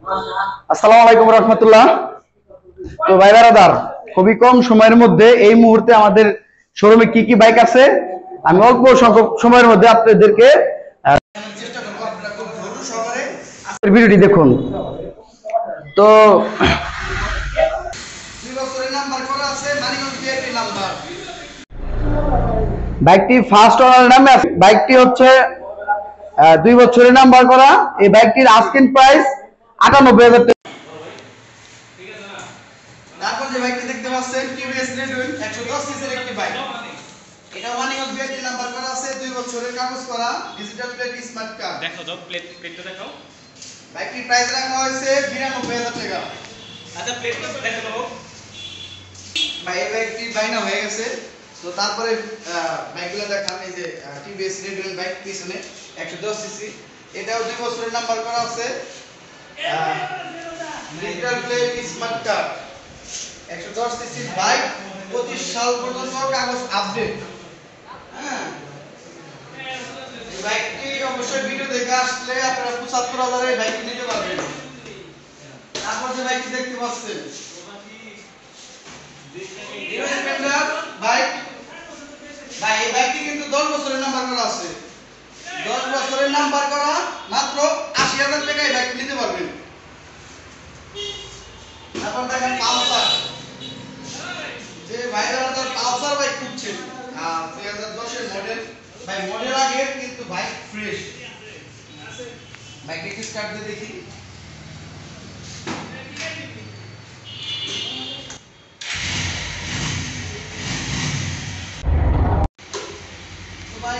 আসসালামু আলাইকুম রহমতুল্লাহ। তো ভাই বারাদার, খুবই কম সময়ের মধ্যে এই মুহূর্তে আমাদের শোরুমে কি কি বাইক আছে আমি অল্প সংখ্যক সময়ের মধ্যে আপনাদেরকে ভিডিওটি দেখুন। তো বাইকটি ফার্স্ট ওনার নামে আছে। বাইকটি হচ্ছে 2 বছরের নাম্বার করা। এই বাইকটির আস্কিং প্রাইস 98,000 টাকা। তারপর যে বাইকটি দেখতে পাচ্ছেন টিভিএস রেডউইল 110 সিসির একটি বাইক। এটা মানিকগঞ্জ বিআরটি নাম্বার করা আছে, 2 বছরের কাগজ করা, ডিজিটাল প্লেট, স্মার্ট কার্ড। দেখো দাও প্লেটটা দেখাও। বাইকটির প্রাইস রাখা হয়েছে 92,000 টাকা। আচ্ছা প্লেটটা দেখো দাও ভাই এই বাইকটি বাইনা হয়ে গেছে। তো তারপরে বাইকগুলো দেখান। এই যে টিভিএস রেডউইল বাইক পিছনে 110 সিসি, এটাও 2 বছরের নাম্বার করা আছে, digital plate, smart card, 110 CC bike, 25 সাল পর্যন্ত কাগজ আপডেট। হ্যাঁ, এই বাইকটি অবশ্যই ভিডিও দেখে আসলে আপনারা 75,000 এর বাইকটি নিতে পারবেন। তারপর যে বাইকটি দেখতে পাচ্ছেন হিরো স্প্লেন্ডার বাইক। ভাই এই বাইকটি কিন্তু 10 বছরের নাম্বার করা আছে, 10 বছরের নাম্বার করা, মাত্র 80,000 টাকায় বাইক নিতে পারবেন। তারপর দেখেন পালসার, যে ভাইরা পালসার বাইক খুঁজছেন, 2010 এর মডেল। ভাই মডেল আগের কিন্তু বাইক ফ্রেশ। বাইকটি স্টার্ট দিয়ে দেখি। তো ভাই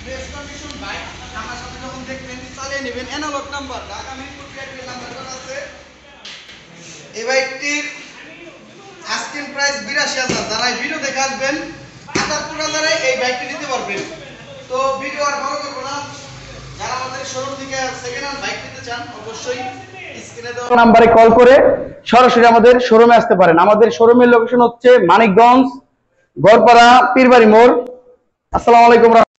ফ্রেশ কন্ডিশন বাইক, আমার সাথে যখন দেখবেন চালিয়ে নেবেন। Analogue number, Dhaka Mirpur BRT number করা আছে। এই বাইকটির আস্কিং প্রাইস 82,000। যারা এই ভিডিও দেখে আসবেন 78,000 এ এই বাইকটি নিতে পারবেন। তো ভিডিও আর বড় করব না। যারা আমাদের শোরুম থেকে সেকেন্ড হ্যান্ড বাইক নিতে চান অবশ্যই স্ক্রিনে দেওয়া নাম্বারে কল করে সরাসরি আমাদের শোরুমে আসতে পারেন। আমাদের শোরুমের লোকেশন হচ্ছে মানিকগঞ্জ, গড়পাড়া, পীরবাড়ি মোড়। আসসালামু আলাইকুম।